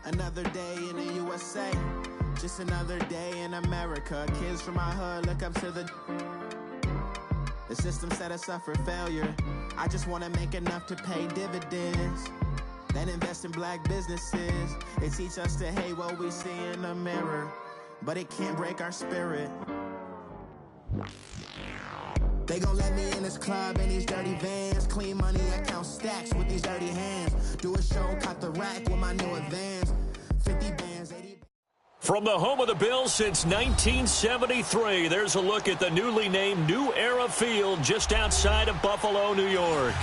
Another day in the USA, just another day in America. Kids from my hood look up to the system set us up for failure. I just want to make enough to pay dividends, then invest in black businesses. It teach us to hate what we see in the mirror, but it can't break our spirit. They gon' let me in this club in these dirty vans. Clean money, I count stacks with these dirty hands. Do a show, cut the rack with my new advance. 50 bands, 80. From the home of the Bills since 1973, there's a look at the newly named New Era Field just outside of Buffalo, New York.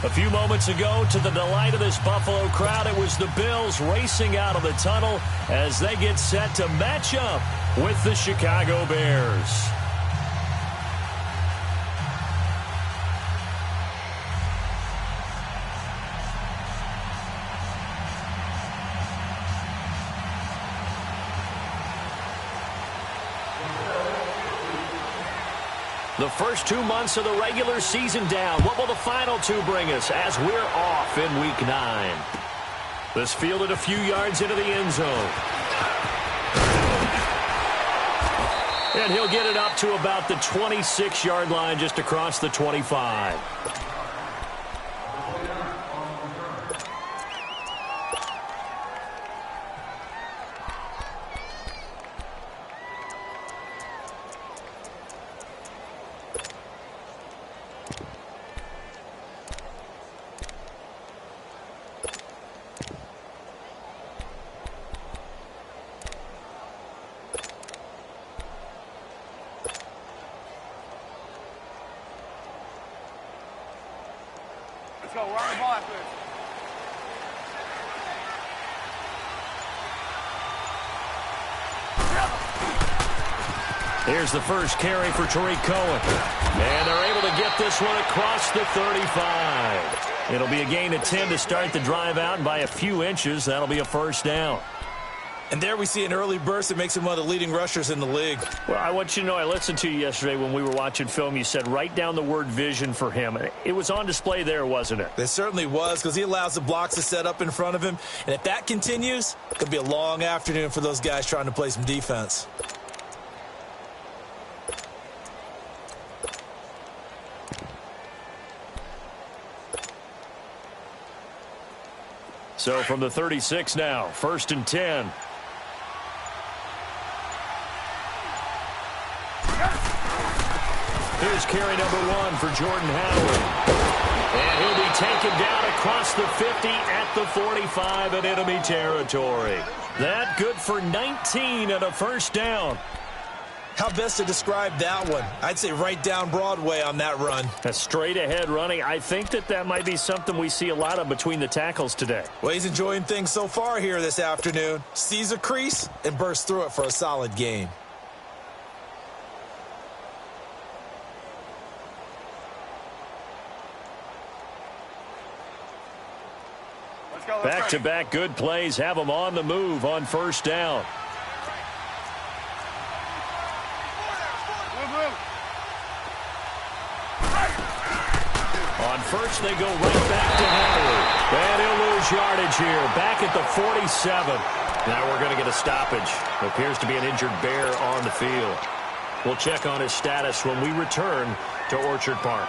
A few moments ago, to the delight of this Buffalo crowd, it was the Bills racing out of the tunnel as they get set to match up with the Chicago Bears. The first 2 months of the regular season down. What will the final two bring us as we're off in Week 9? This fielded a few yards into the end zone. And he'll get it up to about the 26-yard line just across the 25. Let's go. We're on the ball after this. Here's the first carry for Tariq Cohen. And they're able to get this one across the 35. It'll be a gain of 10 to start the drive out, and by a few inches, that'll be a first down. And there we see an early burst that makes him one of the leading rushers in the league. Well, I want you to know, I listened to you yesterday when we were watching film. You said write down the word vision for him. It was on display there, wasn't it? It certainly was, because he allows the blocks to set up in front of him. And if that continues, it could be a long afternoon for those guys trying to play some defense. So from the 36 now, 1st and 10. Here's carry number 1 for Jordan Howard. And he'll be taken down across the 50 at the 45 in enemy territory. That good for 19 and a first down. How best to describe that one? I'd say right down Broadway on that run. A straight ahead running. I think that might be something we see a lot of between the tackles today. Well, he's enjoying things so far here this afternoon. Sees a crease and bursts through it for a solid gain. Back-to-back good plays have them on the move on first down. On first, they go right back to Howard. And he'll lose yardage here. Back at the 47. Now we're going to get a stoppage. It appears to be an injured Bear on the field. We'll check on his status when we return to Orchard Park.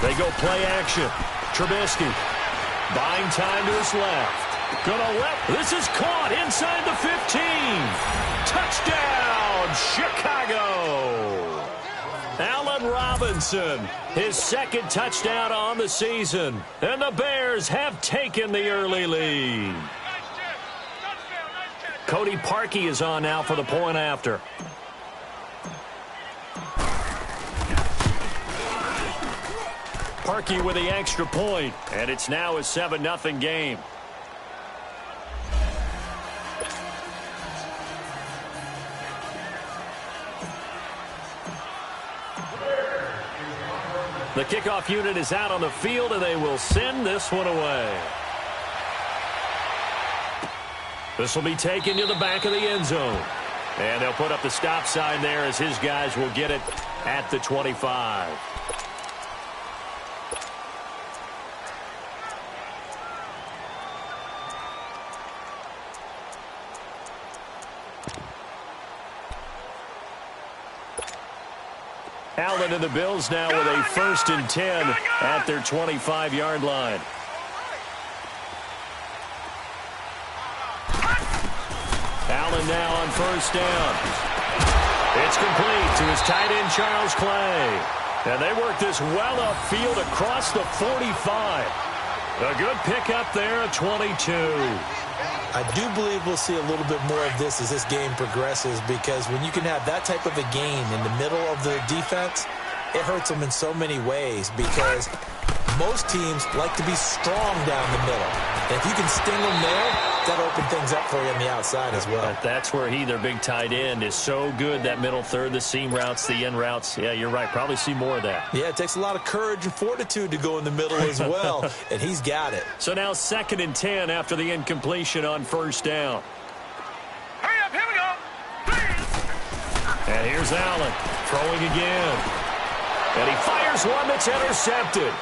They go play action. Trubisky buying time to his left. Gonna let. This is caught inside the 15. Touchdown, Chicago. Allen Robinson, his second touchdown on the season. And the Bears have taken the early lead. Cody Parkey is on now for the point after. Parkey with the extra point, and it's now a 7-0 game. The kickoff unit is out on the field, and they will send this one away. This will be taken to the back of the end zone. And they'll put up the stop sign there as his guys will get it at the 25. Allen and the Bills now with a 1st and 10 at their 25-yard line. Allen now on 1st down. It's complete to his tight end, Charles Clay. And they work this well upfield across the 45. A good pickup there at 22. I do believe we'll see a little bit more of this as this game progresses, because when you can have that type of a gain in the middle of the defense, it hurts them in so many ways, because most teams like to be strong down the middle. And if you can sting them there, that'll open things up for you on the outside as well. But that's where their big tight end, is so good, that middle third, the seam routes, the in routes. Yeah, you're right. Probably see more of that. Yeah, it takes a lot of courage and fortitude to go in the middle as well, and he's got it. So now 2nd and 10 after the incompletion on 1st down. Hurry up, here we go. And here's Allen throwing again. And he fires one that's intercepted.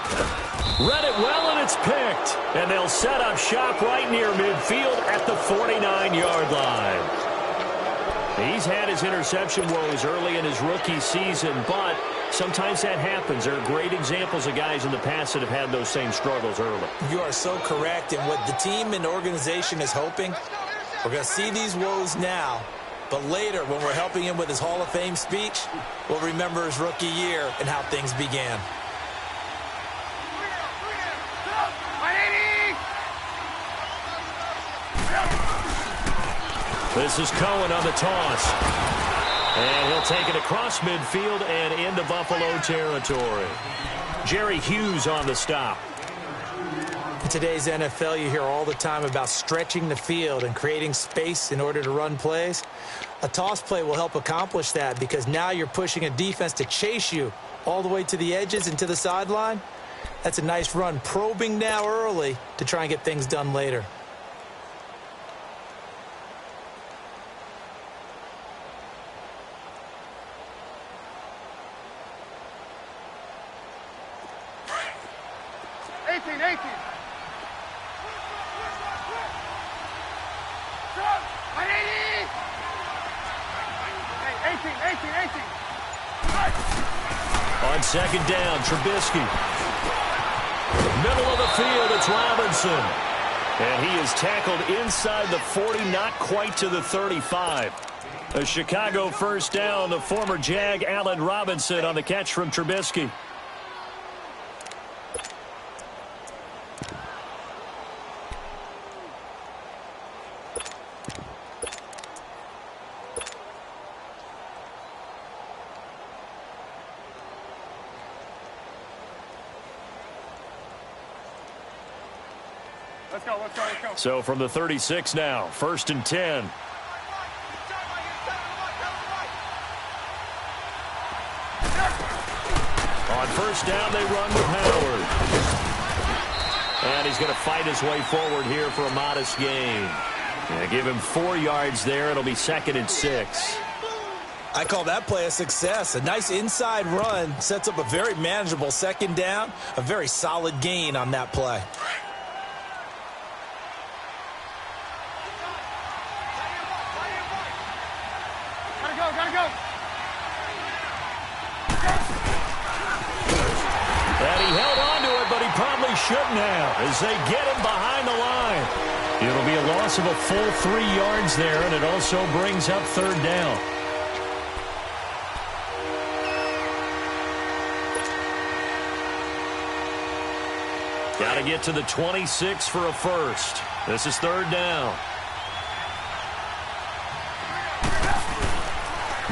Read it well, and it's picked. And they'll set up shop right near midfield at the 49-yard line. He's had his interception woes early in his rookie season, but sometimes that happens. There are great examples of guys in the past that have had those same struggles early. You are so correct. And what the team and organization is hoping, we're going to see these woes now. But later, when we're helping him with his Hall of Fame speech, we'll remember his rookie year and how things began. This is Cohen on the toss. And he'll take it across midfield and into Buffalo territory. Jerry Hughes on the stop. In today's NFL, you hear all the time about stretching the field and creating space in order to run plays. A toss play will help accomplish that, because now you're pushing a defense to chase you all the way to the edges and to the sideline. That's a nice run, probing now early to try and get things done later. On 2nd down, Trubisky. Middle of the field, it's Robinson. And he is tackled inside the 40, not quite to the 35. A Chicago 1st down, the former Jag Allen Robinson on the catch from Trubisky. Let's go, let's go, let's go. So from the 36 now, 1st and 10. On 1st down, they run with Howard. And he's going to fight his way forward here for a modest gain. Yeah, give him 4 yards there. It'll be 2nd and 6. I call that play a success. A nice inside run sets up a very manageable 2nd down. A very solid gain on that play. Gotta go. And he held on to it, but he probably shouldn't have, as they get him behind the line. It'll be a loss of a full 3 yards there, and it also brings up 3rd down. Got to get to the 26 for a 1st. This is 3rd down.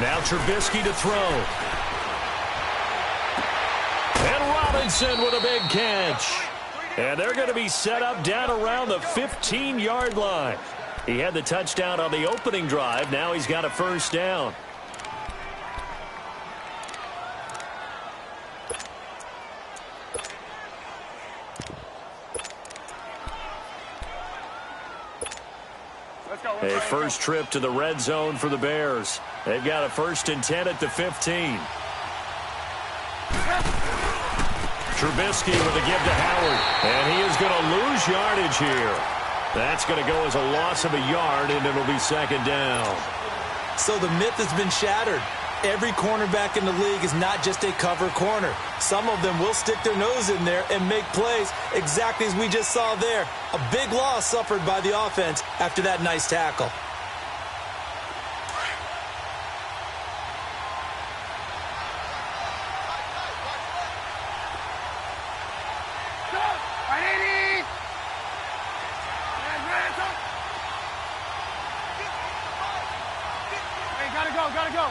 Now Trubisky to throw. And Robinson with a big catch. And they're going to be set up down around the 15-yard line. He had the touchdown on the opening drive. Now he's got a 1st down. A first trip to the red zone for the Bears. They've got a 1st and 10 at the 15. Trubisky with a give to Howard. And he is going to lose yardage here. That's going to go as a loss of a yard, and it'll be 2nd down. So the myth has been shattered. Every cornerback in the league is not just a cover corner. Some of them will stick their nose in there and make plays exactly as we just saw there. A big loss suffered by the offense after that nice tackle. Gotta go.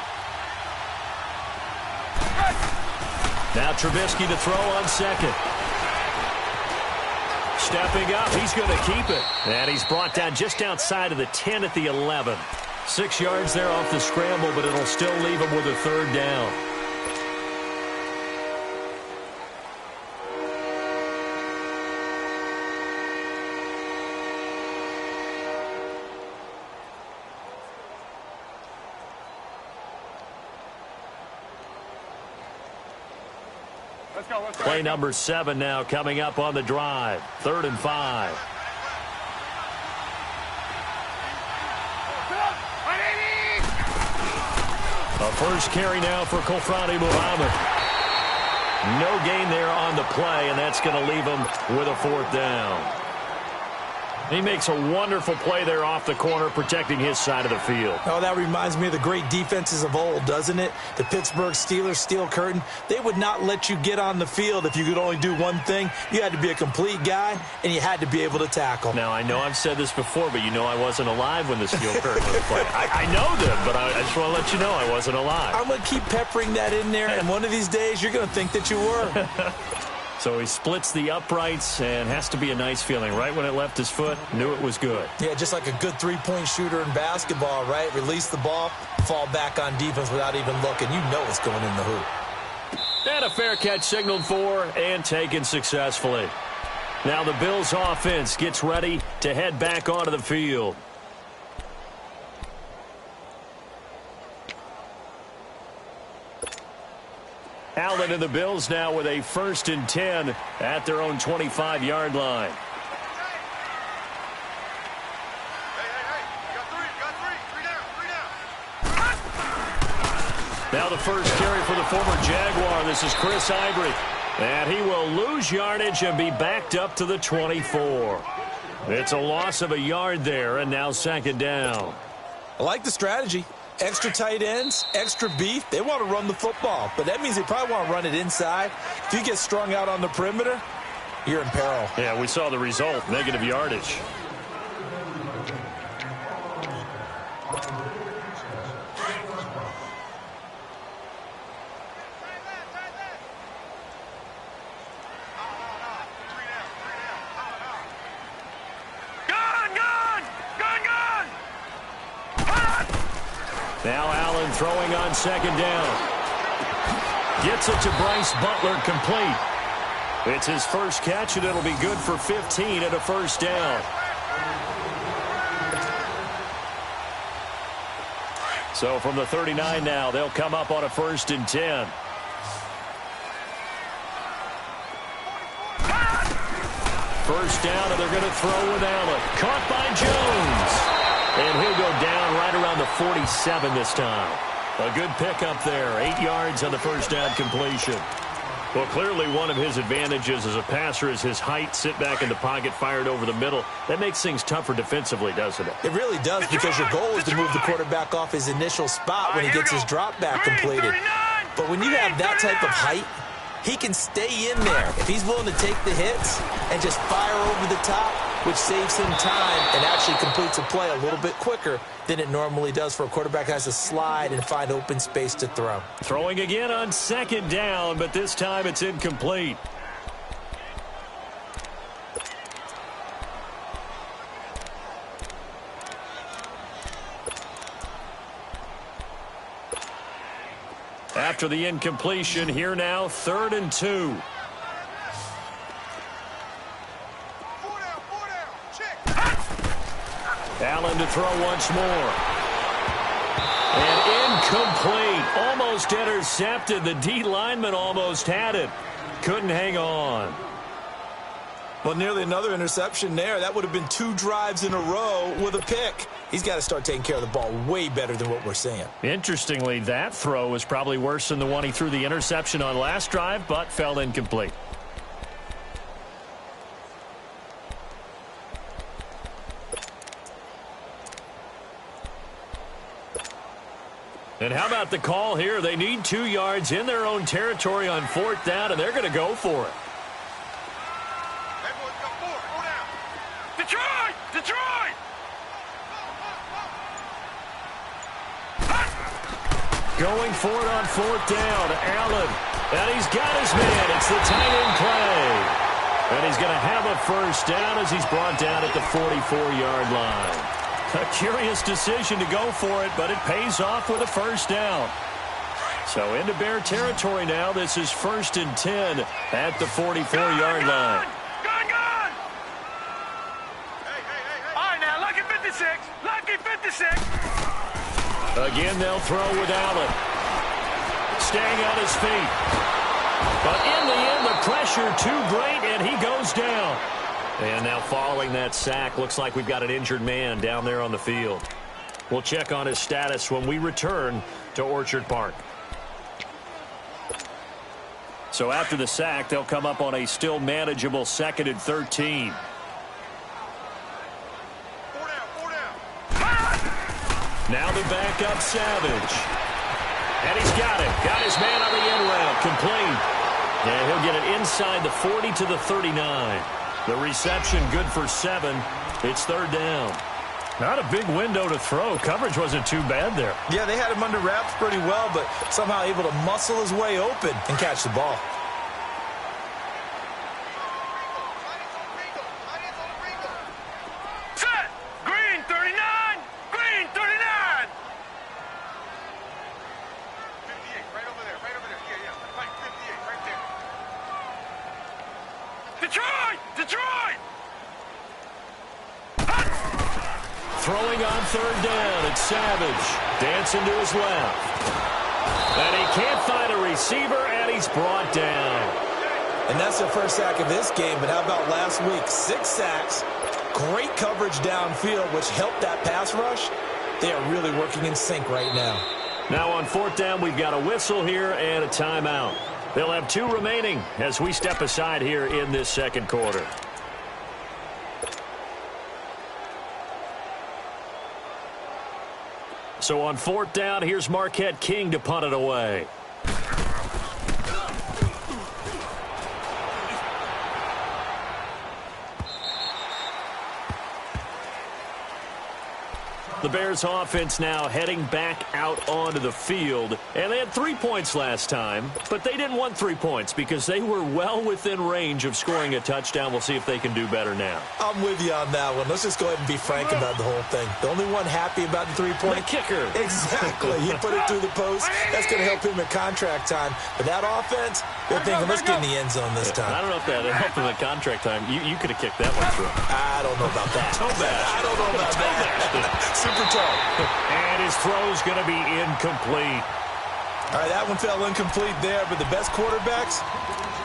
Now Trubisky to throw on 2nd. Stepping up, he's going to keep it. And he's brought down just outside of the 10 at the 11. 6 yards there off the scramble, but it'll still leave him with a 3rd down. Let's go. Play number 7 now coming up on the drive. 3rd and 5. A first carry now for Kofrani Muhammad. No gain there on the play, and that's going to leave him with a 4th down. He makes a wonderful play there off the corner, protecting his side of the field. Oh, that reminds me of the great defenses of old, doesn't it? The Pittsburgh Steelers steel curtain. They would not let you get on the field if you could only do one thing. You had to be a complete guy, and you had to be able to tackle. Now, I know I've said this before, but you know I wasn't alive when the steel curtain was played. I know them, but I just want to let you know I wasn't alive. I'm going to keep peppering that in there, and one of these days you're going to think that you were. So he splits the uprights, and has to be a nice feeling. Right when it left his foot, knew it was good. Yeah, just like a good three-point shooter in basketball, right? Release the ball, fall back on defense without even looking. You know it's going in the hoop. And a fair catch signaled for and taken successfully. Now the Bills offense gets ready to head back onto the field. Allen and the Bills now with a 1st and 10 at their own 25-yard line. Now the first carry for the former Jaguar. This is Chris Ivory. And he will lose yardage and be backed up to the 24. It's a loss of a yard there, and now 2nd down. I like the strategy. Extra tight ends, extra beef. They want to run the football, but that means they probably want to run it inside. If you get strung out on the perimeter, you're in peril. Yeah, we saw the result, negative yardage. Now Allen throwing on 2nd down. Gets it to Bryce Butler, complete. It's his first catch, and it'll be good for 15 and a 1st down. So from the 39 now, they'll come up on a 1st and 10. First down, and they're going to throw with Allen. Caught by Jones. And he'll go down right around the 47 this time. A good pickup there. 8 yards on the first down completion. Well, clearly one of his advantages as a passer is his height. Sit back in the pocket, fired over the middle. That makes things tougher defensively, doesn't it? It really does, because your goal is to move the quarterback off his initial spot when he gets his drop back completed. But when you have that type of height, he can stay in there if he's willing to take the hits and just fire over the top, which saves him time and actually completes a play a little bit quicker than it normally does for a quarterback who has to slide and find open space to throw. Throwing again on 2nd down, but this time it's incomplete. After the incompletion, here now, 3rd and 2. Allen to throw once more. And incomplete. Almost intercepted. The D lineman almost had it. Couldn't hang on. Well, nearly another interception there. That would have been 2 drives in a row with a pick. He's got to start taking care of the ball way better than what we're seeing. Interestingly, that throw was probably worse than the one he threw the interception on last drive, but fell incomplete. And how about the call here? They need 2 yards in their own territory on 4th down, and they're going to go for it. Everyone's got 4. Go down. Detroit! Detroit! Going for it on 4th down. Allen. And he's got his man. It's the tight end play. And he's going to have a first down as he's brought down at the 44-yard line. A curious decision to go for it, but it pays off with a first down. So into Bear territory now. This is 1st and 10 at the 44-yard line. Gun! Hey. All right, now, lucky 56. Lucky 56. Again, they'll throw with Allen. Staying on his feet. But in the end, the pressure too great, and he goes down. And now following that sack, looks like we've got an injured man down there on the field. We'll check on his status when we return to Orchard Park. So after the sack, they'll come up on a still manageable 2nd and 13. 4 down. Now the backup Savage. And he's got it. Got his man on the end route. Complete. And he'll get it inside the 40 to the 39. The reception good for 7. It's 3rd down. Not a big window to throw. Coverage wasn't too bad there. Yeah, they had him under wraps pretty well, but somehow able to muscle his way open and catch the ball. Set! Green 39! Green 39! 58, right over there. Yeah. Right, 58, right there. Detroit! Throwing on 3rd down. It's Savage. Dancing to his left. And he can't find a receiver, and he's brought down. And that's the first sack of this game, but how about last week? 6 sacks, great coverage downfield, which helped that pass rush. They are really working in sync right now. Now on 4th down, we've got a whistle here and a timeout. They'll have 2 remaining as we step aside here in this 2nd quarter. So on 4th down, here's Marquette King to punt it away. The Bears offense now heading back out onto the field. And they had 3 points last time, but they didn't want 3 points because they were well within range of scoring a touchdown. We'll see if they can do better now. I'm with you on that one. Let's just go ahead and be frank about the whole thing. The only one happy about the 3-point. The kicker. Exactly. He put it through the post. That's going to help him at contract time. But that offense, they're thinking, let's get in the end zone this time. I don't know if that helped him at contract time. You could have kicked that one through. I don't know about that. Toe bash. I don't know about that. Super toe. And his throw's going to be incomplete. All right, that one fell incomplete there, but the best quarterbacks,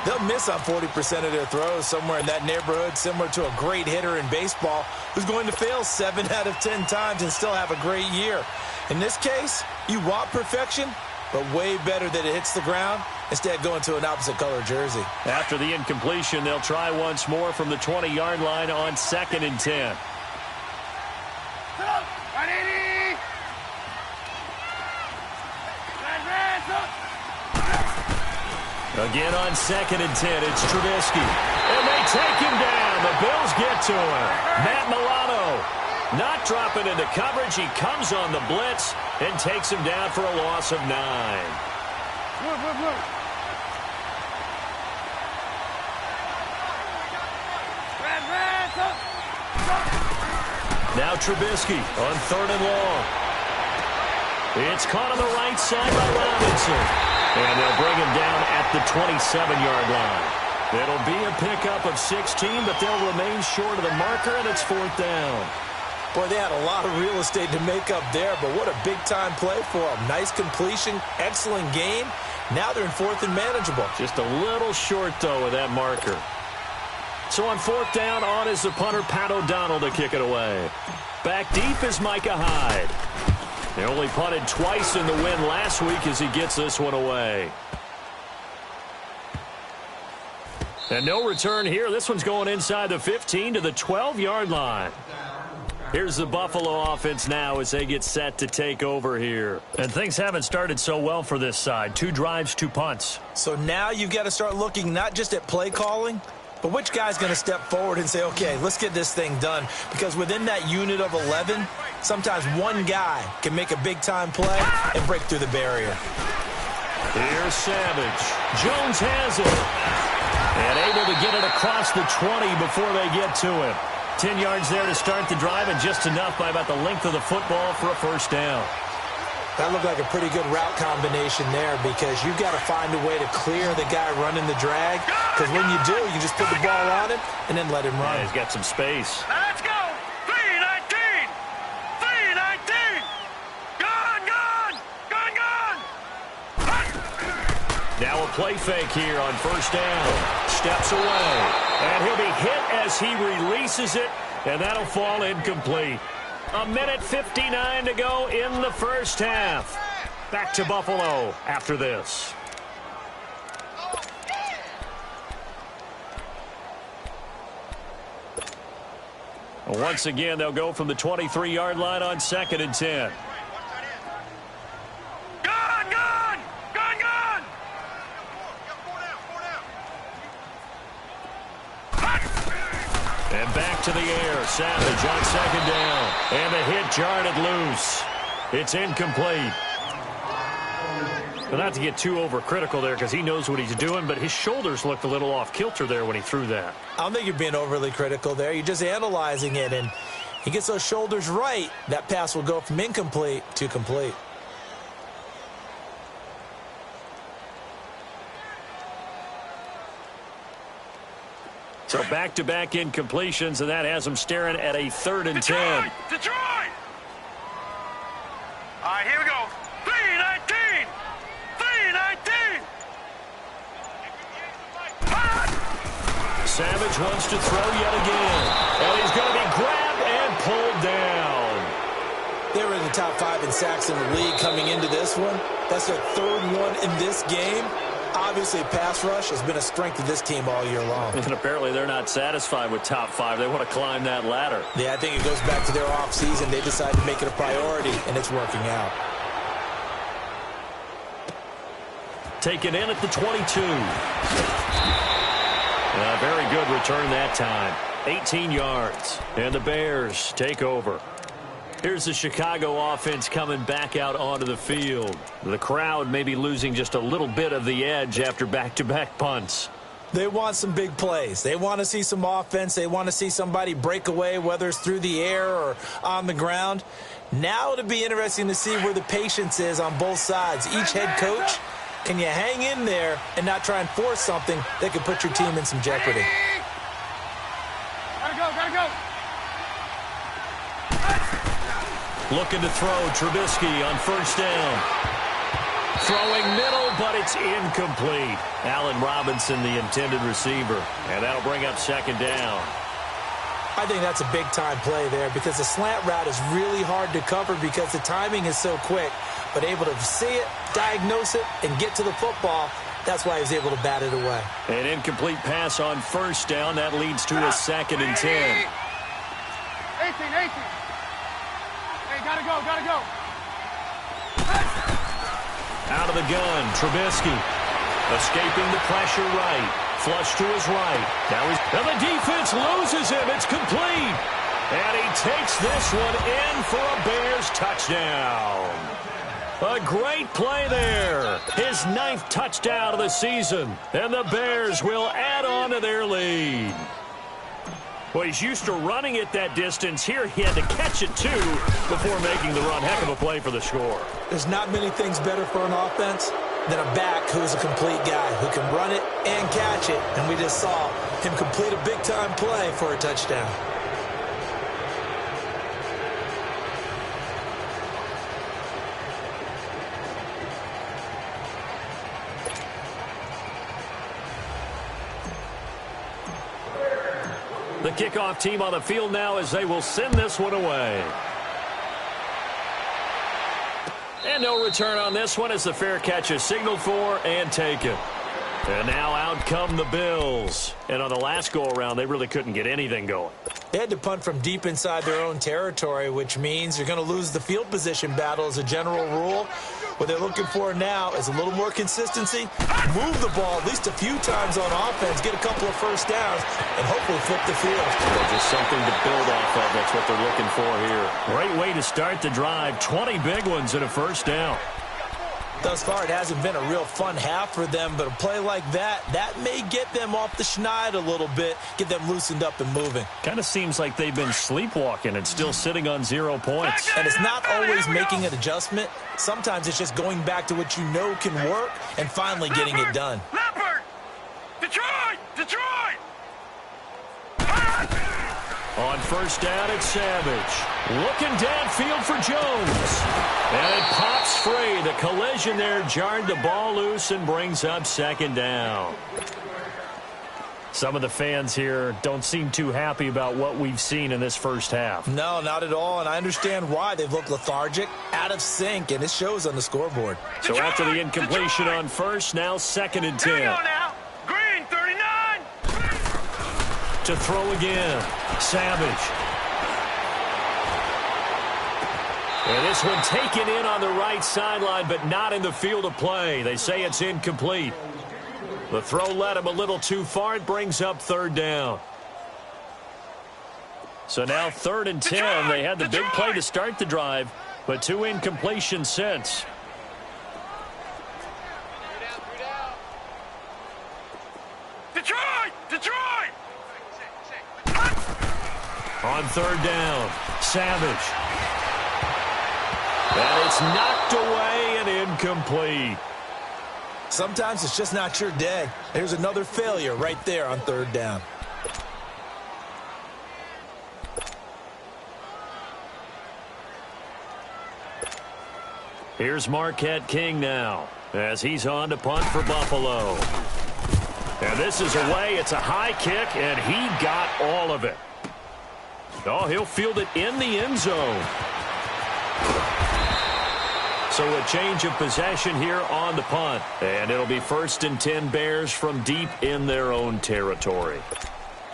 they'll miss on 40% of their throws, somewhere in that neighborhood, similar to a great hitter in baseball who's going to fail 7 out of 10 times and still have a great year. In this case, you want perfection, but way better that it hits the ground instead of going to an opposite color jersey. After the incompletion, they'll try once more from the 20-yard line on 2nd and 10. Again on 2nd and 10, it's Trubisky. And they take him down. The Bills get to him. Matt Milano not dropping into coverage. He comes on the blitz and takes him down for a loss of 9. Now Trubisky on 3rd and long. It's caught on the right side by Robinson. And they'll bring him down at the 27-yard line. It'll be a pickup of 16, but they'll remain short of the marker, and it's 4th down. Boy, they had a lot of real estate to make up there, but what a big-time play for them. Nice completion, excellent game. Now they're in fourth and manageable. Just a little short, though, with that marker. So on fourth down, on is the punter, Pat O'Donnell, to kick it away. Back deep is Micah Hyde. They only punted twice in the win last week as he gets this one away. And no return here. This one's going inside the 15 to the 12-yard line. Here's the Buffalo offense now as they get set to take over here. And things haven't started so well for this side. 2 drives, 2 punts. So now you've got to start looking not just at play calling, but which guy's going to step forward and say, okay, let's get this thing done. Because within that unit of 11, sometimes one guy can make a big-time play and break through the barrier. Here's Savage. Jones has it. And able to get it across the 20 before they get to him. 10 yards there to start the drive, and just enough by about the length of the football for a first down. That looked like a pretty good route combination there because you've got to find a way to clear the guy running the drag. Because when you do, you just put the ball on him and then let him run. Yeah, he's got some space. Let's go! 319! 319! Gone! Now a play fake here on first down. Steps away. And he'll be hit as he releases it, and that'll fall incomplete. 1:59 to go in the first half. Back to Buffalo after this. Once again, they'll go from the 23-yard line on 2nd and 10. And back to the air. Savage on 2nd down. And the hit jarred it loose. It's incomplete. Well, not to get too overcritical there because he knows what he's doing, but his shoulders looked a little off kilter there when he threw that. I don't think you're being overly critical there. You're just analyzing it, and he gets those shoulders right. That pass will go from incomplete to complete. So back-to-back incompletions, and that has him staring at a 3rd and 10. Detroit! All right, here we go. 319! 319! Savage wants to throw yet again. And he's going to be grabbed and pulled down. They were in the top 5 in sacks in the league coming into this one. That's their 3rd one in this game. Obviously, pass rush has been a strength of this team all year long. And apparently they're not satisfied with top 5. They want to climb that ladder. Yeah, I think it goes back to their offseason. They decided to make it a priority, and it's working out. Taken in at the 22. A very good return that time. 18 yards. And the Bears take over. Here's the Chicago offense coming back out onto the field. The crowd may be losing just a little bit of the edge after back-to-back punts. They want some big plays. They want to see some offense. They want to see somebody break away, whether it's through the air or on the ground. Now it'll be interesting to see where the patience is on both sides. Each head coach, can you hang in there and not try and force something that could put your team in some jeopardy? Gotta go, gotta go! Looking to throw, Trubisky on first down. Throwing middle, but it's incomplete. Allen Robinson, the intended receiver. And that'll bring up 2nd down. I think that's a big-time play there because the slant route is really hard to cover because the timing is so quick. But able to see it, diagnose it, and get to the football, that's why he was able to bat it away. An incomplete pass on first down. That leads to a 2nd and 10. 18. Hey, gotta go, gotta go. Out of the gun, Trubisky. Escaping the pressure right. Flush to his right. Now and the defense loses him. It's complete. And he takes this one in for a Bears touchdown. A great play there. His 9th touchdown of the season. And the Bears will add on to their lead. Well, he's used to running it that distance. Here he had to catch it, too, before making the run. Heck of a play for the score. There's not many things better for an offense than a back who is a complete guy who can run it and catch it. And we just saw him complete a big-time play for a touchdown. The kickoff team on the field now as they will send this one away. And no return on this one as the fair catch is signaled for and taken. And now out come the Bills. And on the last go-around, they really couldn't get anything going. They had to punt from deep inside their own territory, which means you're going to lose the field position battle as a general rule. What they're looking for now is a little more consistency, move the ball at least a few times on offense, get a couple of first downs, and hopefully flip the field. Well, just something to build off of. That's what they're looking for here. Great way to start the drive. 20 big ones and a first down. Thus far, it hasn't been a real fun half for them, but a play like that may get them off the schneid a little bit, get them loosened up and moving. Kind of seems like they've been sleepwalking and still sitting on 0 points. And it's not always making an adjustment. Sometimes it's just going back to what you know can work and finally getting it done. Leopard! Detroit! Detroit! On first down, it's Savage. Looking downfield for Jones. And it pops free. The collision there jarred the ball loose and brings up second down. Some of the fans here don't seem too happy about what we've seen in this first half. No, not at all, and I understand why. They've looked lethargic, out of sync, and it shows on the scoreboard. So after the incompletion on first, now 2nd and 10. Here we go now. Green, 39. To throw again. Savage. And this one taken in on the right sideline, but not in the field of play. They say it's incomplete. The throw led him a little too far. It brings up 3rd down. So now 3rd and 10. They had the big play to start the drive, but 2 incompletions since. Detroit! Detroit! On 3rd down, Savage. And it's knocked away and incomplete. Sometimes it's just not your day. There's another failure right there on 3rd down. Here's Marquette King now as he's on to punt for Buffalo. And this is away. It's a high kick, and he got all of it. Oh, he'll field it in the end zone. So a change of possession here on the punt. And it'll be 1st and 10 Bears from deep in their own territory.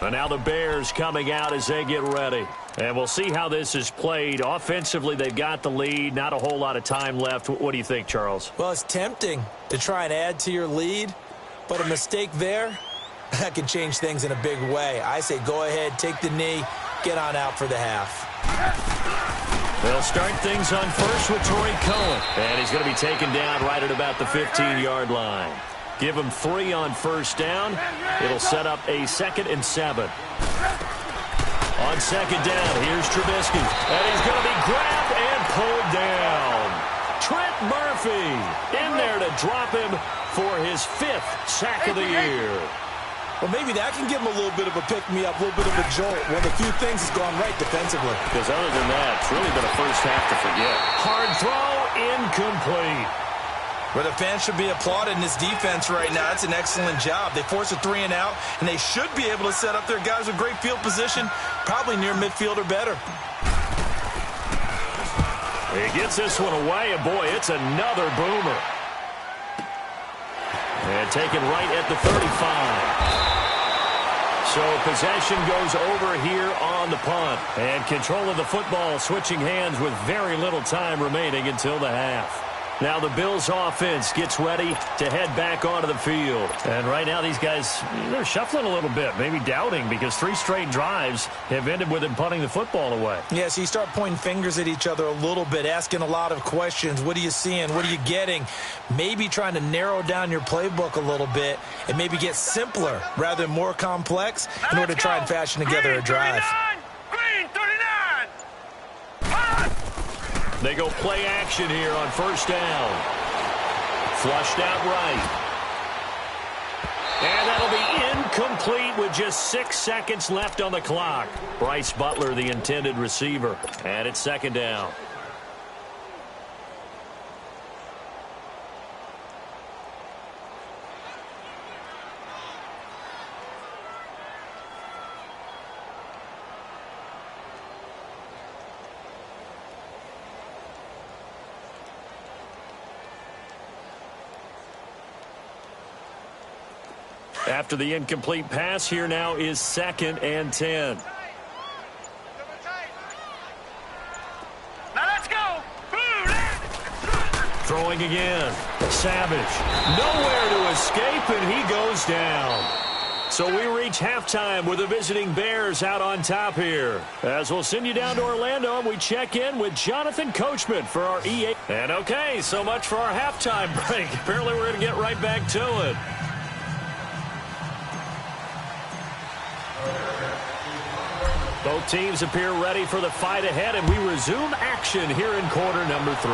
And now the Bears coming out as they get ready. And we'll see how this is played. Offensively, they've got the lead. Not a whole lot of time left. What do you think, Charles? Well, it's tempting to try and add to your lead, but a mistake there, that can change things in a big way. I say go ahead, take the knee, get on out for the half. They'll start things on first with Torrey Cohen. And he's going to be taken down right at about the 15-yard line. Give him 3 on first down. It'll set up a 2nd and 7. On 2nd down, here's Trubisky. And he's going to be grabbed and pulled down. Trent Murphy in there to drop him for his 5th sack of the year. Well, maybe that can give him a little bit of a pick-me-up, a little bit of a jolt. One of the few things has gone right defensively. Because other than that, it's really been a first half to forget. Hard throw, incomplete. Where the fans should be applauding this defense right now. It's an excellent job. They force a 3 and out, and they should be able to set up their guys with great field position, probably near midfield or better. He gets this one away, and boy, it's another boomer. And taken right at the 35. So possession goes over here on the punt. And control of the football switching hands with very little time remaining until the half. Now the Bills offense gets ready to head back onto the field. And right now these guys, they're shuffling a little bit, maybe doubting, because 3 straight drives have ended with them punting the football away. Yeah, so you start pointing fingers at each other a little bit, asking a lot of questions. What are you seeing? What are you getting? Maybe trying to narrow down your playbook a little bit and maybe get simpler rather than more complex in order to try and fashion together a drive. Green, 39. They go play action here on first down. Flushed out right. And that'll be incomplete with just 6 seconds left on the clock. Bryce Butler, the intended receiver. And it's 2nd down. After the incomplete pass, here now is 2nd and 10. Now let's go. Throwing again. Savage. Nowhere to escape, and he goes down. So we reach halftime with the visiting Bears out on top here. As we'll send you down to Orlando, and we check in with Jonathan Coachman for our EA. And okay, so much for our halftime break. Apparently we're going to get right back to it. Both teams appear ready for the fight ahead, and we resume action here in quarter number 3.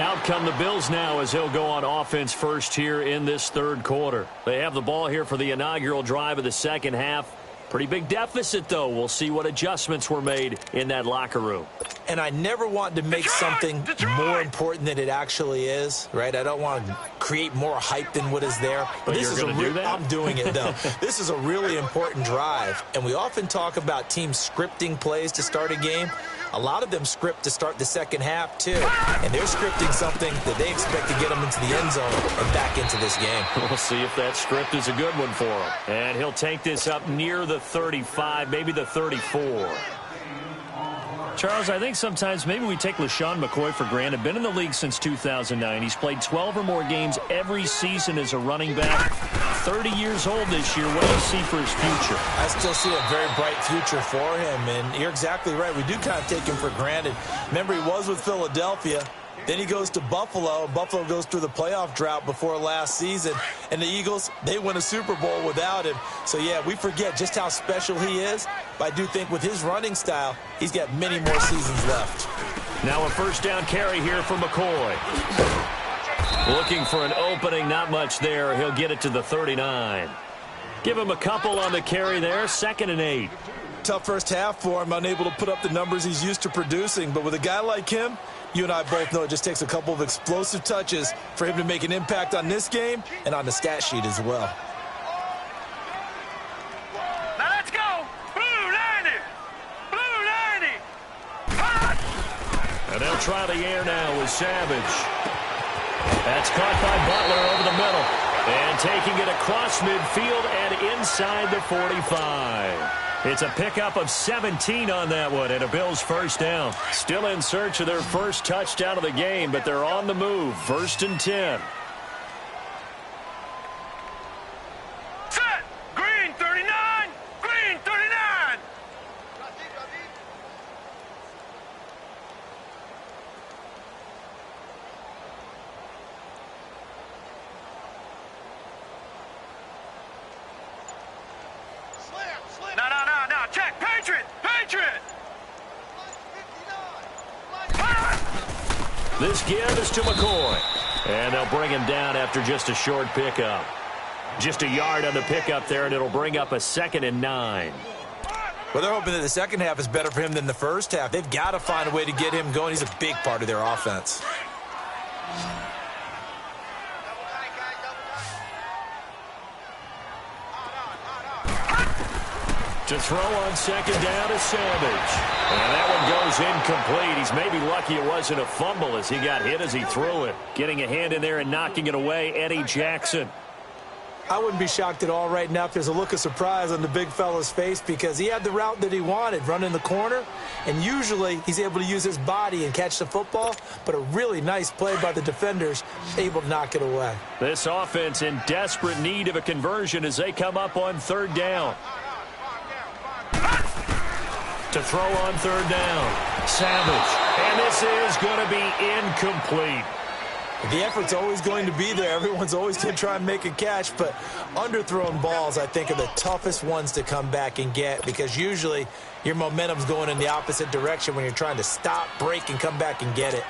Out come the Bills now as they'll go on offense first here in this third quarter. They have the ball here for the inaugural drive of the second half. Pretty big deficit, though. We'll see what adjustments were made in that locker room. And I never want to make something more important than it actually is, right? I don't want to create more hype than what is there. But this is do that? I'm doing it, though. This is a really important drive. And we often talk about teams scripting plays to start a game. A lot of them script to start the second half, too. And they're scripting something that they expect to get them into the end zone and back into this game. We'll see if that script is a good one for him. And he'll take this up near the 35, maybe the 34. Charles, I think sometimes maybe we take LaShawn McCoy for granted. Been in the league since 2009. He's played 12 or more games every season as a running back. 30 years old this year. What do you see for his future? I still see a very bright future for him, and you're exactly right. We do kind of take him for granted. Remember, he was with Philadelphia. Then he goes to Buffalo. Buffalo goes through the playoff drought before last season. And the Eagles, they win a Super Bowl without him. So, yeah, we forget just how special he is. But I do think with his running style, he's got many more seasons left. Now a first down carry here for McCoy. Looking for an opening, not much there. He'll get it to the 39. Give him a couple on the carry there, 2nd and 8. Tough first half for him, unable to put up the numbers he's used to producing. But with a guy like him, you and I both know it just takes a couple of explosive touches for him to make an impact on this game and on the stat sheet as well. Now let's go. Blue 90. Blue 90. And they'll try the air now with Savage. That's caught by Butler over the middle. And taking it across midfield and inside the 45. It's a pickup of 17 on that one and a Bills first down. Still in search of their first touchdown of the game, but they're on the move. 1st and 10. Set. Green 39. Green 39. No. Check. Patriot. This give is to McCoy. And they'll bring him down after just a short pickup. Just a yard on the pickup there, and it'll bring up a 2nd and 9. Well, they're hoping that the second half is better for him than the first half. They've got to find a way to get him going. He's a big part of their offense. To throw on 2nd down to Savage. And that one goes incomplete. He's maybe lucky it wasn't a fumble as he got hit as he threw it. Getting a hand in there and knocking it away, Eddie Jackson. I wouldn't be shocked at all right now if there's a look of surprise on the big fella's face because he had the route that he wanted, running the corner. And usually he's able to use his body and catch the football, but a really nice play by the defenders, able to knock it away. This offense in desperate need of a conversion as they come up on 3rd down. To throw on 3rd down, Savage. And this is going to be incomplete. The effort's always going to be there. Everyone's always going to try and make a catch, but underthrown balls, I think, are the toughest ones to come back and get because usually your momentum's going in the opposite direction when you're trying to stop, break, and come back and get it.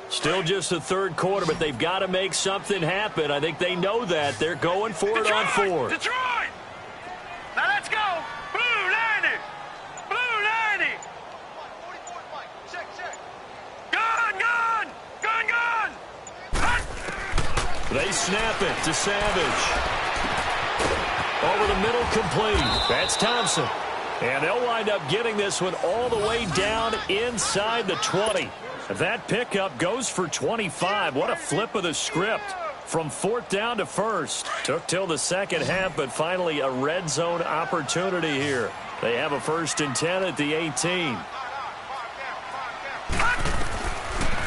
Still just the 3rd quarter, but they've got to make something happen. I think they know that. They're going for it on 4th. Detroit! Now let's go! Blue 90! Blue 90! Check. Gun! They snap it to Savage. Over the middle, complete. That's Thompson. And they'll wind up getting this one all the way down inside the 20. That pickup goes for 25. What a flip of the script. From 4th down to 1st. Took till the second half, but finally a red zone opportunity here. They have a 1st and 10 at the 18.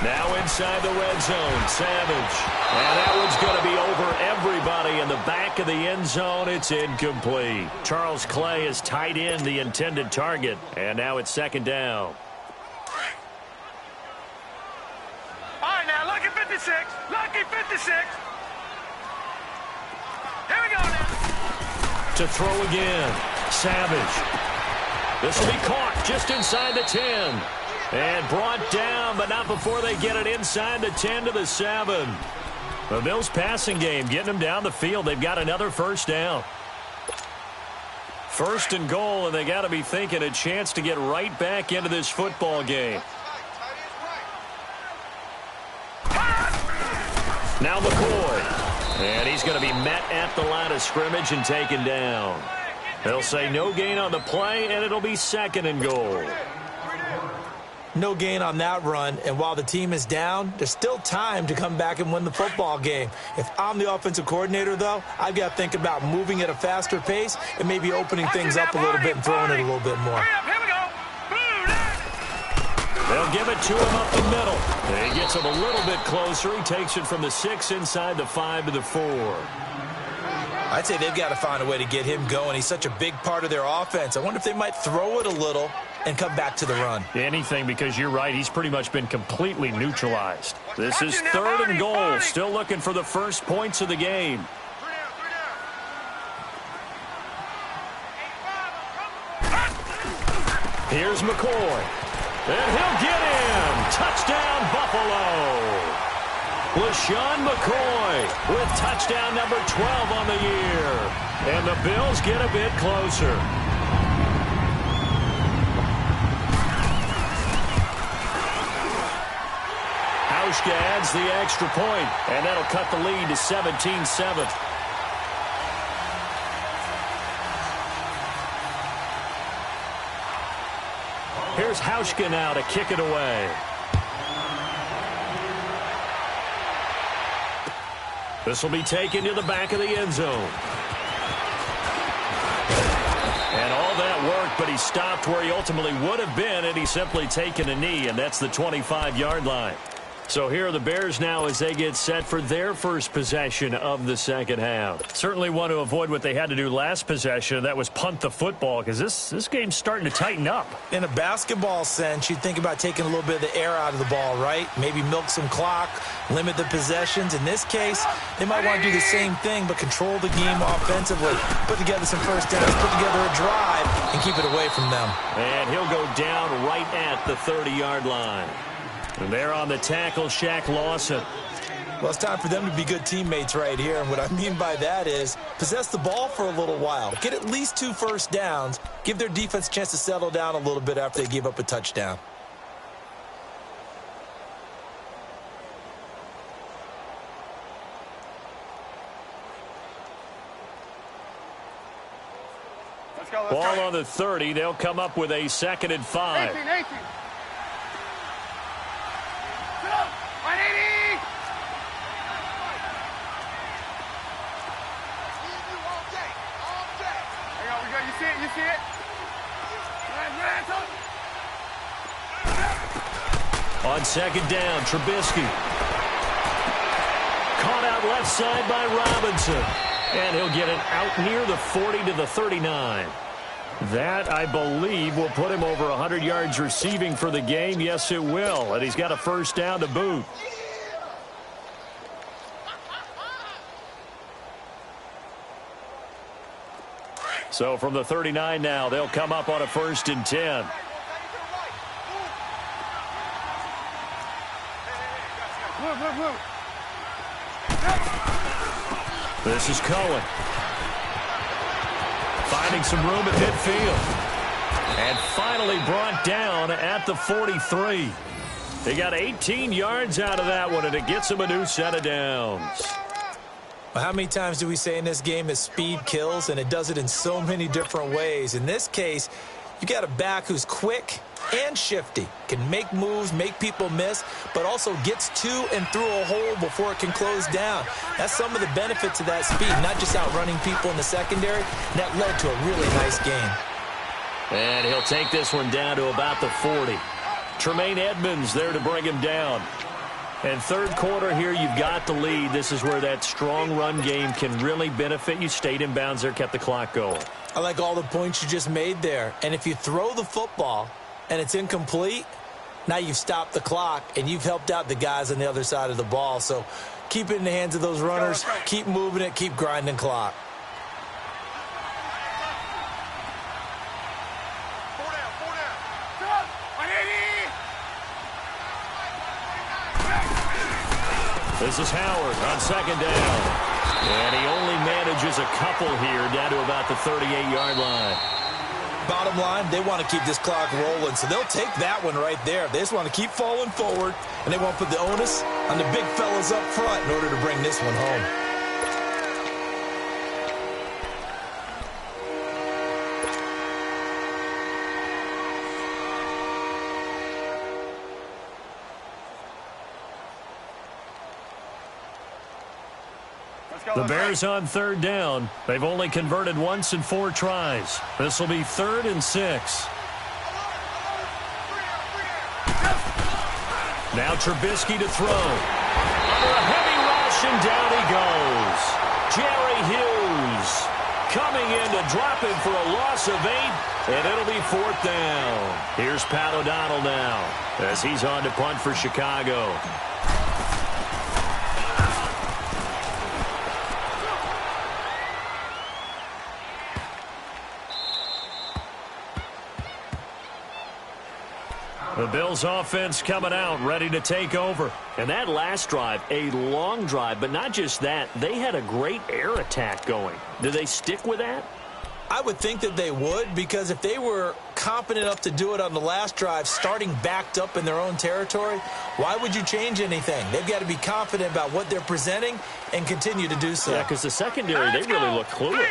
Now inside the red zone, Savage. And that one's going to be over everybody in the back of the end zone. It's incomplete. Charles Clay has tied in the intended target. And now it's 2nd down. All right, now, lucky 56. Lucky 56. Here we go now. To throw again, Savage. This will be caught just inside the 10. And brought down, but not before they get it inside the 10 to the 7. The Bills passing game getting them down the field. They've got another 1st down. 1st and goal, and they got to be thinking a chance to get right back into this football game. Now McCoy. And he's going to be met at the line of scrimmage and taken down. They'll say no gain on the play, and it'll be 2nd and goal. No gain on that run, and while the team is down, there's still time to come back and win the football game. If I'm the offensive coordinator, though, I've got to think about moving at a faster pace and maybe opening things up a little bit and throwing it a little bit more. Here we go. They'll give it to him up the middle. He gets him a little bit closer. He takes it from the 6 inside the 5 to the 4. I'd say they've got to find a way to get him going. He's such a big part of their offense. I wonder if they might throw it a little and come back to the run. Anything, because you're right. He's pretty much been completely neutralized. This is 3rd and goal. Still looking for the first points of the game. Here's McCoy. And he'll get in. Touchdown, Buffalo. LaShawn McCoy with touchdown number 12 on the year. And the Bills get a bit closer. Hauschka adds the extra point, and that'll cut the lead to 17-7. Here's Hauschka now to kick it away. This will be taken to the back of the end zone. And all that worked, but he stopped where he ultimately would have been, and he's simply taken a knee, and that's the 25-yard line. So here are the Bears now as they get set for their first possession of the second half. Certainly want to avoid what they had to do last possession, and that was punt the football, because this game's starting to tighten up. In a basketball sense, you'd think about taking a little bit of the air out of the ball, right? Maybe milk some clock, limit the possessions. In this case, they might want to do the same thing, but control the game offensively. Put together some first downs, put together a drive, and keep it away from them. And he'll go down right at the 30-yard line. And they're on the tackle, Shaq Lawson. Well, it's time for them to be good teammates right here. And what I mean by that is possess the ball for a little while. Get at least 2 first downs. Give their defense a chance to settle down a little bit after they give up a touchdown. Let's go. Ball on the 30. They'll come up with a 2nd and 5. 18. 180! There we go. You see it? You see it? On 2nd down, Trubisky. Caught out left side by Robinson. And he'll get it out near the 40 to the 39. That, I believe, will put him over 100 yards receiving for the game. Yes, it will. And he's got a first down to boot. So from the 39 now, they'll come up on a 1st and 10. This is Cohen. Finding some room at midfield. And finally brought down at the 43. They got 18 yards out of that one, and it gets them a new set of downs. Well, how many times do we say in this game that speed kills, and it does it in so many different ways? In this case, You got a back who's quick and shifty, can make moves, make people miss, but also gets to and through a hole before it can close down. That's some of the benefits of that speed, not just outrunning people in the secondary. And that led to a really nice game. And he'll take this one down to about the 40. Tremaine Edmonds there to bring him down. And third quarter here, you've got the lead. This is where that strong run game can really benefit you. Stayed in bounds there, kept the clock going. I like all the points you just made there. And if you throw the football and it's incomplete, now you've stopped the clock and you've helped out the guys on the other side of the ball. So keep it in the hands of those runners. Keep moving it. Keep grinding clock. This is Howard on second down. And he only manages a couple here down to about the 38-yard line. Bottom line, they want to keep this clock rolling, so they'll take that one right there. They just want to keep falling forward, and they want to put the onus on the big fellas up front in order to bring this one home. The Bears on third down. They've only converted once in 4 tries. This will be 3rd and 6. Now Trubisky to throw. Under a heavy rush, and down he goes. Jerry Hughes coming in to drop him for a loss of 8, and it'll be 4th down. Here's Pat O'Donnell now as he's on to punt for Chicago. The Bills offense coming out, ready to take over. And that last drive, a long drive, but not just that. They had a great air attack going. Do they stick with that? I would think that they would, because if they were confident enough to do it on the last drive, starting backed up in their own territory, why would you change anything? They've got to be confident about what they're presenting and continue to do so. Yeah, because the secondary, they really look clueless.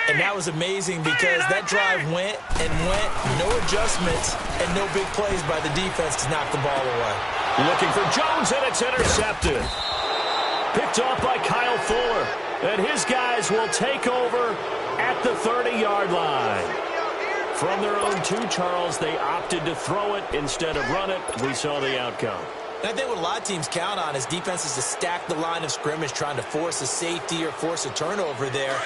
And that was amazing because that drive went and went, no adjustments, and no big plays by the defense to knock the ball away. Looking for Jones, and it's intercepted. Picked off by Kyle Fuller. And his guys will take over at the 30-yard line. From their own 2, Charles, they opted to throw it instead of run it. We saw the outcome. And I think what a lot of teams count on is defenses to stack the line of scrimmage, trying to force a safety or force a turnover there.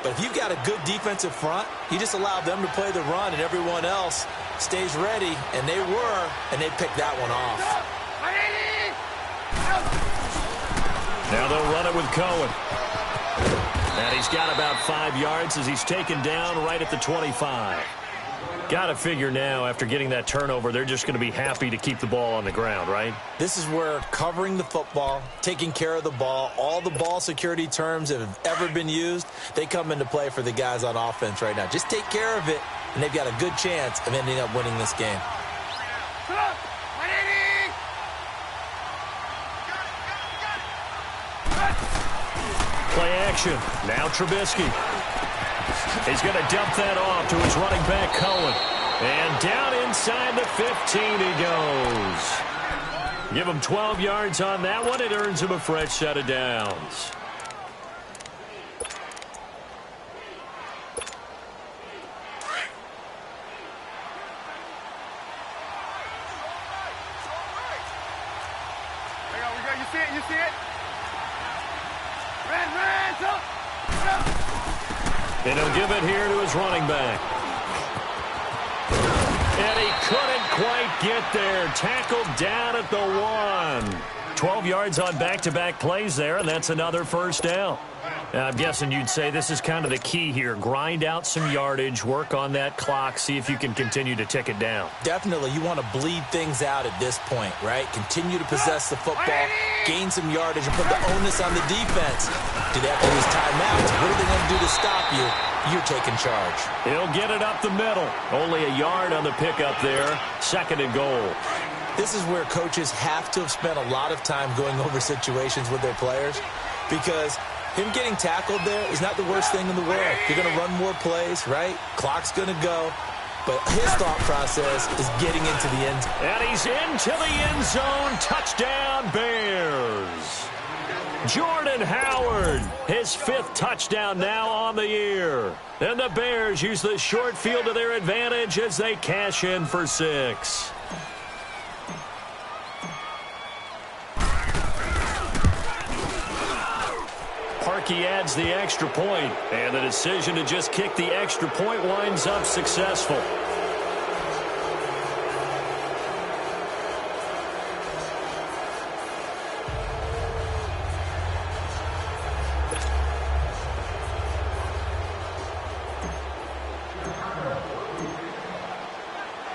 But if you've got a good defensive front, you just allow them to play the run, and everyone else stays ready, and they were, and they picked that one off. Now they'll run it with Cohen. And he's got about 5 yards as he's taken down right at the 25. Got to figure now, after getting that turnover, they're just going to be happy to keep the ball on the ground, right? This is where covering the football, taking care of the ball, all the ball security terms that have ever been used, they come into play for the guys on offense right now. Just take care of it, and they've got a good chance of ending up winning this game. Play action. Now Trubisky. He's going to dump that off to his running back, Cohen. And down inside the 15 he goes. Give him 12 yards on that one. It earns him a fresh set of downs. You see it? You see it? Ran, and he'll give it here to his running back. And he couldn't quite get there. Tackled down at the 1. 12 yards on back-to-back plays there, and that's another first down. I'm guessing you'd say this is kind of the key here. Grind out some yardage, work on that clock, see if you can continue to tick it down. Definitely. You want to bleed things out at this point, right? Continue to possess the football, gain some yardage, and put the onus on the defense. Do they have to use timeouts? What are they going to do to stop you? You're taking charge. He'll get it up the middle. Only a yard on the pickup there. 2nd and goal. This is where coaches have to have spent a lot of time going over situations with their players, because him getting tackled there is not the worst thing in the world. You're going to run more plays, right? Clock's going to go. but his thought process is getting into the end zone. And he's into the end zone. Touchdown, Bears. Jordan Howard, his 5th touchdown now on the year. And the Bears use the short field to their advantage as they cash in for 6. Parkey adds the extra point, and the decision to just kick the extra point winds up successful.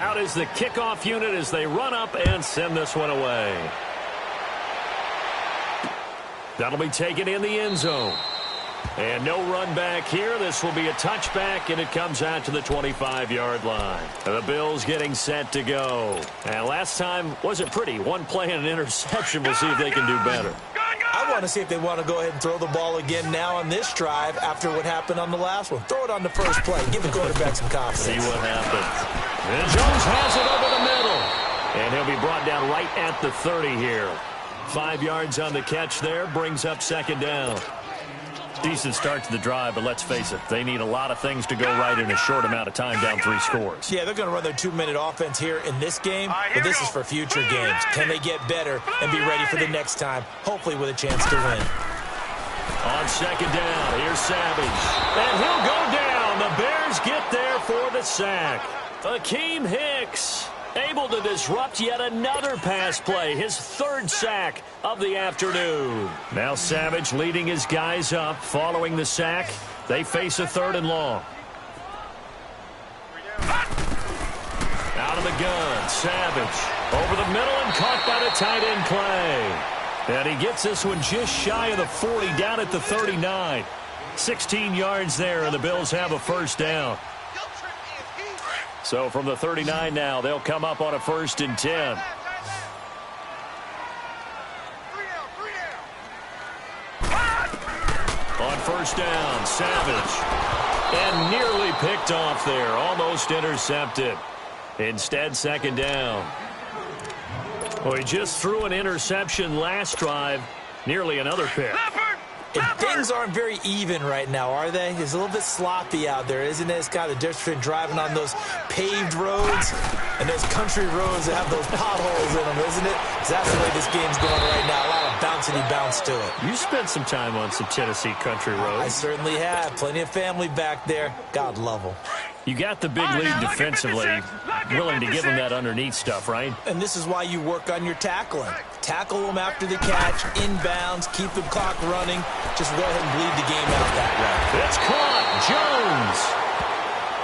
Out is the kickoff unit as they run up and send this one away. That'll be taken in the end zone. And no run back here. This will be a touchback, and it comes out to the 25-yard line. The Bills getting set to go. And last time wasn't pretty. One play and an interception. We'll see if they can do better. I want to see if they want to go ahead and throw the ball again now on this drive after what happened on the last one. Throw it on the first play. Give the quarterback some confidence. See what happens. And Jones has it over the middle. And he'll be brought down right at the 30 here. 5 yards on the catch there. Brings up 2nd down. Decent start to the drive, but let's face it, they need a lot of things to go right in a short amount of time, down 3 scores. Yeah, they're going to run their 2-minute offense here in this game, but this is for future games. Can they get better and be ready for the next time, hopefully with a chance to win? On 2nd down, here's Savage. And he'll go down. The Bears get there for the sack. Akeem Hicks able to disrupt yet another pass play, his 3rd sack of the afternoon. Now Savage leading his guys up following the sack. They face a 3rd and long. Out of the gun, Savage over the middle and caught by the tight end play. And he gets this one just shy of the 40, down at the 39. 16 yards there, and the Bills have a 1st down. So from the 39 now, they'll come up on a 1st and 10. On 1st down, Savage. And nearly picked off there, almost intercepted. Instead, 2nd down. Well, he just threw an interception last drive, nearly another pick. And things aren't very even right now, are they? It's a little bit sloppy out there, isn't it? It's kind of the difference between driving on those paved roads and those country roads that have those potholes in them, isn't it? That's the way this game's going right now. A lot of bouncy bounce to it. You spent some time on some Tennessee country roads. I certainly have. Plenty of family back there. God love them. You got the big lead defensively, willing to give them that underneath stuff, right? And this is why you work on your tackling. Tackle them after the catch, inbounds, keep the clock running. Just go ahead and bleed the game out that way. It's caught, Jones.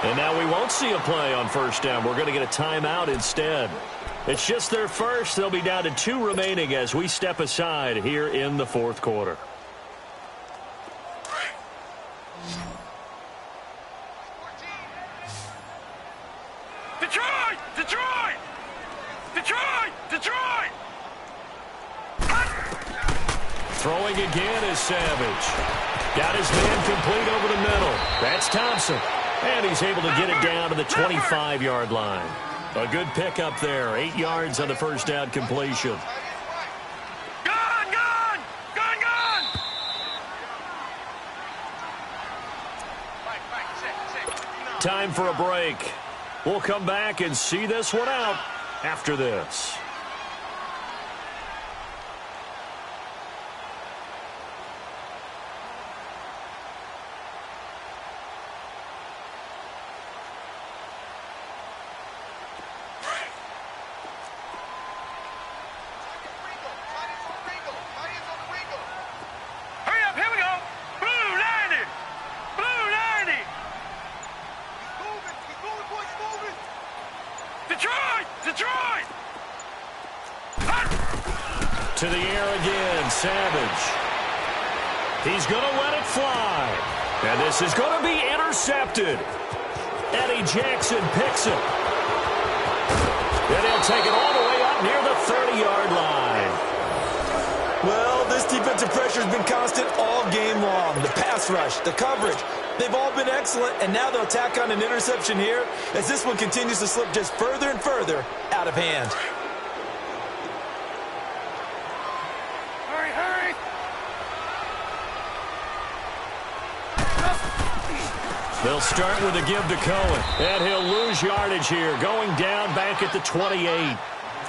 And now we won't see a play on 1st down. We're going to get a timeout instead. It's just their 1st. They'll be down to 2 remaining as we step aside here in the 4th quarter. Detroit! Detroit! Detroit! Detroit! Throwing again is Savage. Got his man complete over the middle. That's Thompson. And he's able to get it down to the 25-yard line. A good pickup there. 8 yards on the 1st down completion. Gone! Gone! Gone! Gone! Time for a break. We'll come back and see this one out after this. Hurry up! Here we go! Blue 90! Blue 90! Detroit! Detroit! To the air again, Savage. He's going to let it fly. And this is going to be intercepted. Eddie Jackson picks it. And he'll take it all the way up near the 30-yard line. Well, this defensive pressure has been constant all game long. The pass rush, the coverage, they've all been excellent, and now they'll tack on an interception here as this one continues to slip just further and further out of hand. Hurry, hurry! They'll start with a give to Cohen, and he'll lose yardage here, going down back at the 28.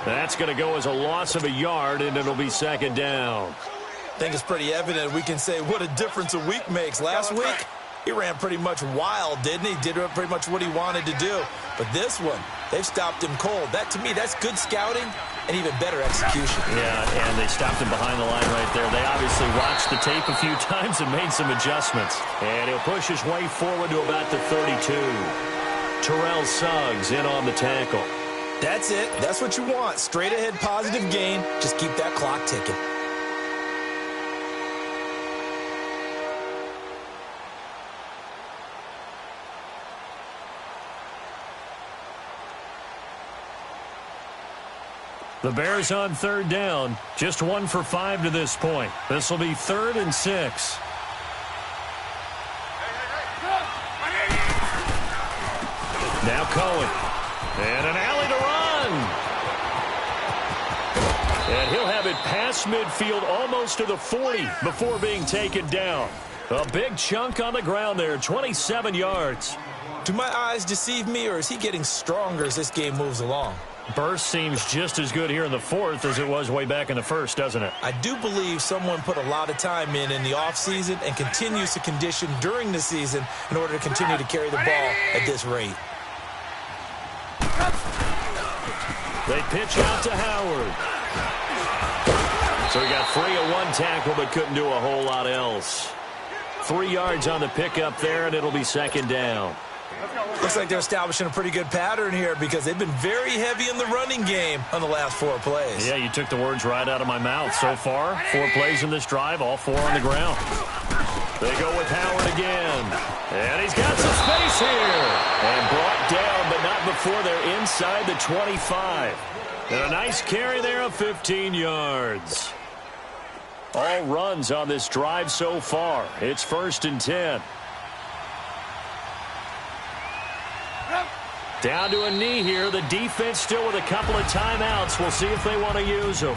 That's going to go as a loss of a yard, and it'll be second down. I think it's pretty evident we can say what a difference a week makes. Last week, he ran pretty much wild, didn't he? Did pretty much what he wanted to do. But this one, they've stopped him cold. That, to me, that's good scouting and even better execution. Yeah, and they stopped him behind the line right there. They obviously watched the tape a few times and made some adjustments. And he'll push his way forward to about the 32. Terrell Suggs in on the tackle. That's it. That's what you want. Straight ahead positive gain. Just keep that clock ticking. The Bears on third down. Just 1 for 5 to this point. This will be 3rd and 6. Now Cohen. And an alley to run. And he'll have it past midfield almost to the 40 before being taken down. A big chunk on the ground there, 27 yards. Do my eyes deceive me, or is he getting stronger as this game moves along? Burst seems just as good here in the 4th as it was way back in the 1st, doesn't it? I do believe someone put a lot of time in the offseason and continues to condition during the season in order to continue to carry the ball at this rate. They pitch out to Howard. So he got free of one tackle but couldn't do a whole lot else. 3 yards on the pickup there, and it'll be second down. Looks like they're establishing a pretty good pattern here because they've been very heavy in the running game on the last 4 plays. Yeah, you took the words right out of my mouth. So far, 4 plays in this drive, all 4 on the ground. They go with Howard again. And he's got some space here. And brought down, but not before they're inside the 25. And a nice carry there of 15 yards. All runs on this drive so far. It's 1st and 10. Down to a knee here. The defense still with a couple of timeouts. We'll see if they want to use them.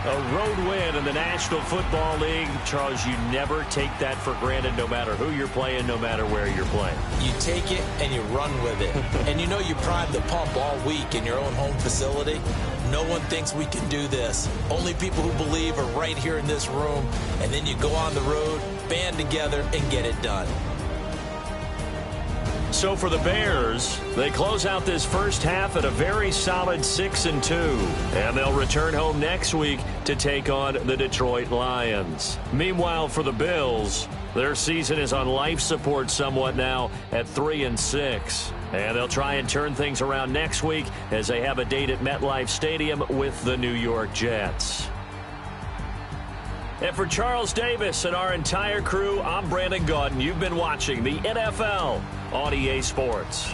A road win in the National Football League. Charles, you never take that for granted no matter who you're playing, no matter where you're playing. You take it and you run with it. And you know you primed the pump all week in your own home facility. No one thinks we can do this. Only people who believe are right here in this room. And then you go on the road, band together, and get it done. So for the Bears, they close out this first half at a very solid 6-2. And they'll return home next week to take on the Detroit Lions. Meanwhile, for the Bills, their season is on life support somewhat now at 3-6. And they'll try and turn things around next week as they have a date at MetLife Stadium with the New York Jets. And for Charles Davis and our entire crew, I'm Brandon Gaudin. You've been watching the NFL on EA Sports.